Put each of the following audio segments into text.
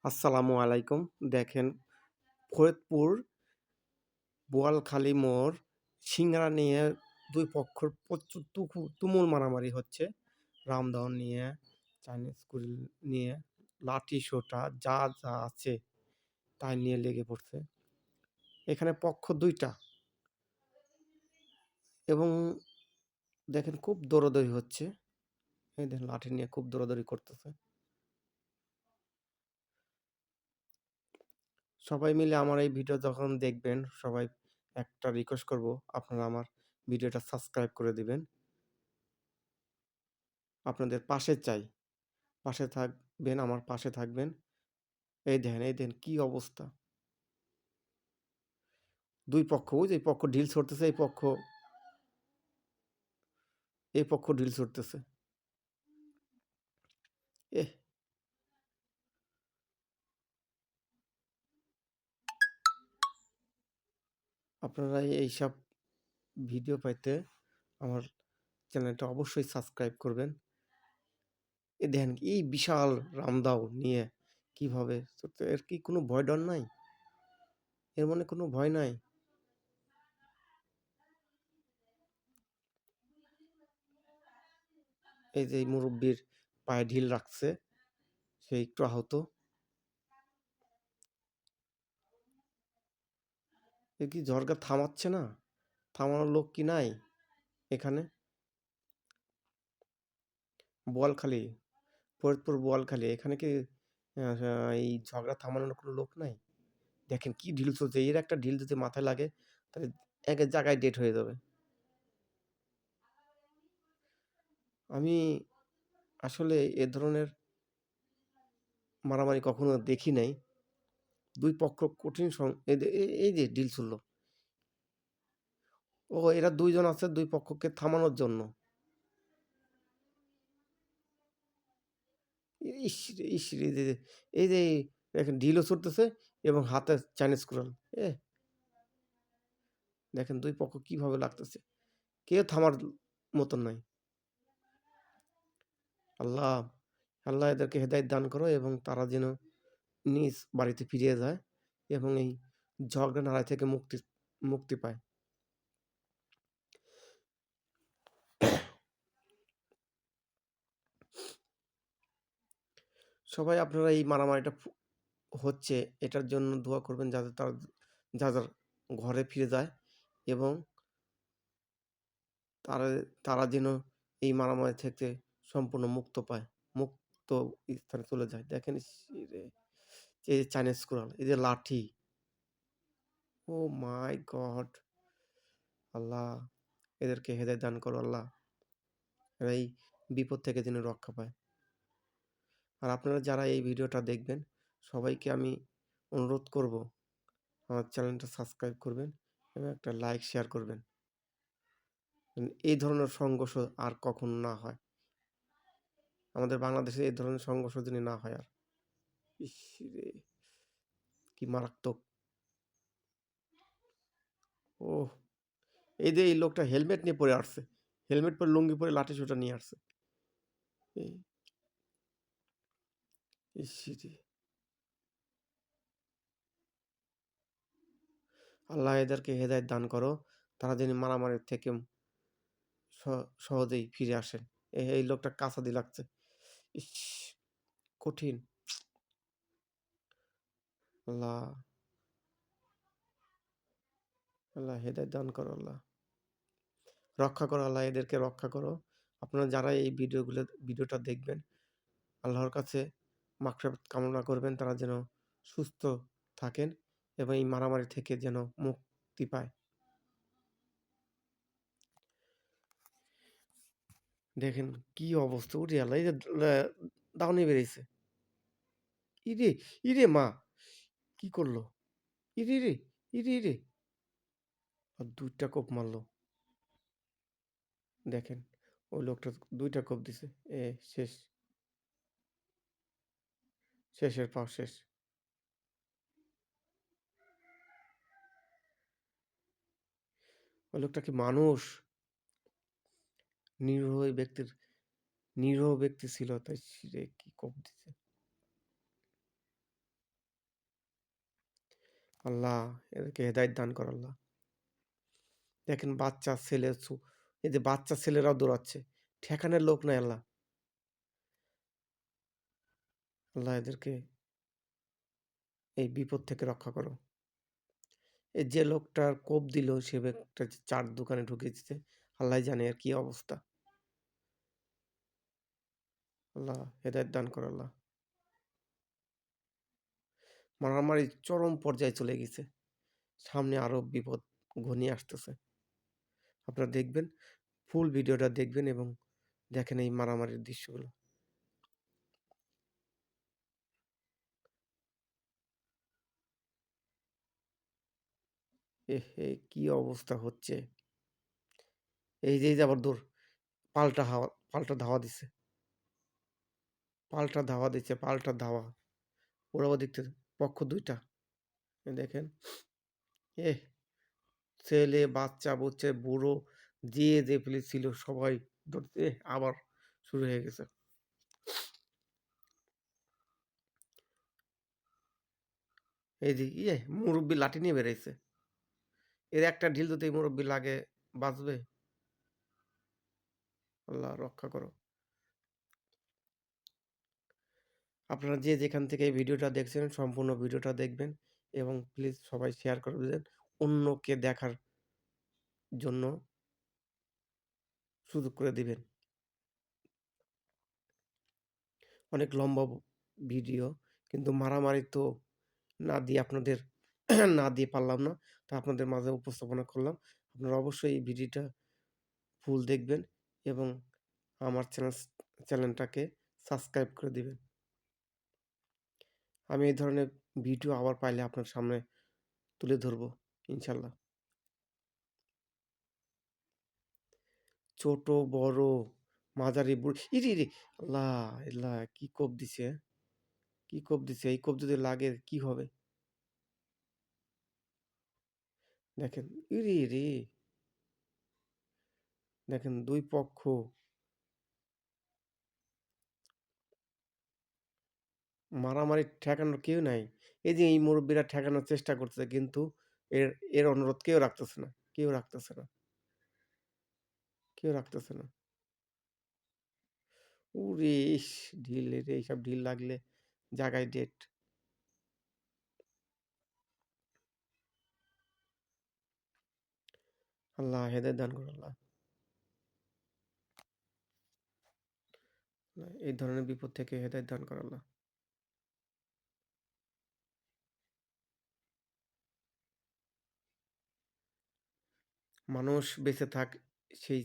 আসসালামু আলাইকুম। দেখেন ফরিদপুর বোয়ালখালী মোড় সিংড়া নিয়ে ২ পক্ষের প্রচুর তুমুল মারামারি হচ্ছে। রামদহন নিয়ে, চাইনিজ গ্রিল নিয়ে, লাঠি-সোঁটা যা আছে তাই নিয়ে লেগে পড়ছে। এখানে পক্ষ ২ টা এবং দেখেন খুব দৌড়াদৌড়ি হচ্ছে। এই দেখেন লাঠি নিয়ে খুব দৌড়াদৌড়ি করতেছে। সবাই মিলে আমার এই ভিডিও যখন দেখবেন, সবাই একটা রিকোয়েস্ট করব, আপনারা আমার ভিডিওটা সাবস্ক্রাইব করে দিবেন। আপনাদের পাশে চাই। পাশে থাকবেন, আমার পাশে থাকবেন। এই দেখেন কি অবস্থা। ২ পক্ষ, ওই যে এই পক্ষ ঢিল ছুড়তেছে, এই পক্ষ ঢিল ছুড়তেছে। এহ! আপনারা এইসব ভিডিও পাইতে আমার চ্যানেলটা অবশ্যই সাবস্ক্রাইব করবেন। দেখেন এই বিশাল রামদাও নিয়ে কিভাবে ছুটতে, এর কি কোনো ভয় ডর নাই? এর মনে কোনো ভয় নাই? এই যে এই মুরুব্বির পায়ে ঢিল রাখছে, সে একটু আহত। এ কি ঝড়কা থামাচ্ছে না? থামানোর লোক কি নাই এখানে? বোয়ালখালী, ফরিদপুর বোয়ালখালী এখানে কি এই ঝগড়া থামানোর কোনো লোক নাই? দেখেন কি ঢিল ছুড়ছে, এর একটা ঢিল যদি মাথায় লাগে তাহলে এক জায়গায় ডেড হয়ে যাবে। আমি আসলে এ ধরনের মারামারি কখনো দেখি নাই। ২ পক্ষ কঠিন এই যে ঢিল ছুড়ল। ও এরা ২ জন আছে ২ পক্ষকে থামানোর জন্য। ইসরে, ইসরে! এই যে দেখেন ঢিলও ছুড়তেছে এবং হাতে চাইনিজ কুড়াল। এহ! দেখেন ২ পক্ষ কিভাবে লাগতেছে। কেউ থামার মতন নাই। আল্লাহ, আল্লাহ এদেরকে হেদায়েত দান করো এবং তারা যেন নিজ বাড়িতে ফিরে যায় এবং এই ঝগড়া নাড়াই থেকে মুক্তি পায়। সবাই আপনারা এই মারামারিটা হচ্ছে এটার জন্য দোয়া করবেন যাতে তারা যার ঘরে ফিরে যায় এবং তারা তারা যেন এই মারামারি থেকে সম্পূর্ণ মুক্ত পায়। মুক্ত স্থানে চলে যায়। দেখেন ইসরে! এই যে চাইনিজ কুড়াল, এই যে লাঠি। ওহ মাই গড! আল্লাহ এদেরকে হেদায়েত দান করো আল্লাহ। এরা এই বিপদ থেকে যেন রক্ষা পায়। আর আপনারা যারা এই ভিডিওটা দেখবেন, সবাইকে আমি অনুরোধ করব আমার চ্যানেলটা সাবস্ক্রাইব করবেন এবং একটা লাইক শেয়ার করবেন। এই ধরনের সংঘর্ষ আর কখনো না হয়। আমাদের বাংলাদেশে এই ধরনের সংঘর্ষ যেন না হয় আর। ইসরে! কি মারাত্মক! ওহ! এই যে এই লোকটা হেলমেট নিয়ে পড়ে আসছে। হেলমেট পরে লুঙ্গি পরে লাঠিসোঁটা নিয়ে আসছে। এই ইসরে! আল্লাহ এদেরকে হেদায়েত দান করো। তারা যেন মারামারি থেকে স সহজেই ফিরে আসেন। এই লোকটা কাঁচা দিয়ে লাগছে। ইস! কঠিন। আল্লাহ, আল্লাহ হেদায়েত দান করো আল্লাহ। রক্ষা করো আল্লাহ, এদেরকে রক্ষা করো। আপনারা যারা এই ভিডিওটা দেখবেন, আল্লাহর কাছে মাগফিরাত কামনা করবেন তারা যেন সুস্থ থাকেন এবং এই মারামারি থেকে যেন মুক্তি পায়। দেখেন কি অবস্থা! ওরে আল্লাহ! এই যে দাউনি বেরাইছে। ইরে! ইরে মা! কি করলো? ইরে! ইরে! আর ২ টা কোপ মারল। দেখেন ওই লোকটা ২ টা কোপ দিছে। এ শেষ। শেষের পাও শেষ। ওই লোকটা কি মানুষ? নিরীহ ব্যক্তির নিরীহ ব্যক্তি ছিল তাই সে কি কোপ দিছে। আল্লাহ এদেরকে হেদায়েত দান করো আল্লাহ। দেখেন বাচ্চা ছেলে এই যে বাচ্চা ছেলেরাও দৌড়াচ্ছে। ঠেকানোর লোক নাই আল্লাহ। আল্লাহ এদেরকে এই বিপদ থেকে রক্ষা করো। এই যে লোকটার কোপ দিল সে একটা চা'র দোকানে ঢুকিয়ে দিছে। আল্লাহই জানে এর কি অবস্থা। আল্লাহ হেদায়েত দান করো আল্লাহ। মারামারি চরম পর্যায়ে চলে গেছে। সামনে আরো বিপদ ঘনিয়ে আসতেছে। আপনারা দেখবেন, ফুল ভিডিওটা দেখবেন এবং দেখেন এই মারামারির দৃশ্যগুলো। এহে! কি অবস্থা হচ্ছে। এই যে আবার দৌড় পাল্টা ধাওয়া দিছে। পাল্টা ধাওয়া দিচ্ছে, পাল্টা ধাওয়া। ওরাও দেখতেছে পক্ষ ২ টা। দেখেন, এহ! ছেলে, বাচ্চা-বুচ্চা, বুড়ো যে প্লেস ছিল সবাই ধরতে আবার শুরু হয়ে গেছে। এই যে মুরুব্বি লাঠি নিয়ে বেরাইছে। এর একটা ঢিল যদি এই মুরুব্বি লাগে বাঁচবে? আল্লাহ রক্ষা করো। আপনারা যে যেখান থেকে এই ভিডিওটা দেখছেন সম্পূর্ণ ভিডিওটা দেখবেন এবং প্লিজ সবাই শেয়ার করে দিবেন। অন্যকে দেখার জন্য সুযোগ করে দিবেন। অনেক লম্বা ভিডিও কিন্তু মারামারি তো না দিয়ে আপনাদের না দিয়ে পারলাম না। তা আপনাদের মাঝে উপস্থাপনা করলাম। আপনারা অবশ্যই এই ভিডিওটা ফুল দেখবেন এবং আমার চ্যানেলটাকে সাবস্ক্রাইব করে দিবেন। আমি এই ধরনের ভিডিও আবার পাইলে আপনার সামনে তুলে ধরব ইনশাআল্লাহ। ছোট, বড়, মাঝারি, ইরে! আল্লাহ! আল্লাহ! কি কোপ দিছে, কি কোপ দিছে। এই কোপ যদি লাগে কি হবে? দেখেন, ইরেরে! দেখেন ২ পক্ষ মারামারি ঠেকানোর কেউ নাই। এই যে এই মুরুব্বিরা ঠেকানোর চেষ্টা করতেছে কিন্তু এর এর অনুরোধ কেউ রাখতেছে না। কেউ রাখতেছে না। কেউ রাখতেছে না। ওরে ইস! এইসব ঢিল লাগলে জাগায় ডেট। আল্লাহ হেদায়েত দান করুন আল্লাহ। এই ধরনের বিপদ থেকে হেদায়েত দান করুন আল্লাহ। মানুষ বেঁচে থাক সেই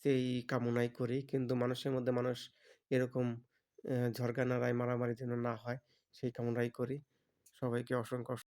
সেই কামনাই করি। কিন্তু মানুষের মধ্যে মানুষ এরকম ঝগড়া নাড়াই মারামারি যেন না হয় সেই কামনাই করি। সবাইকে অসংখ্য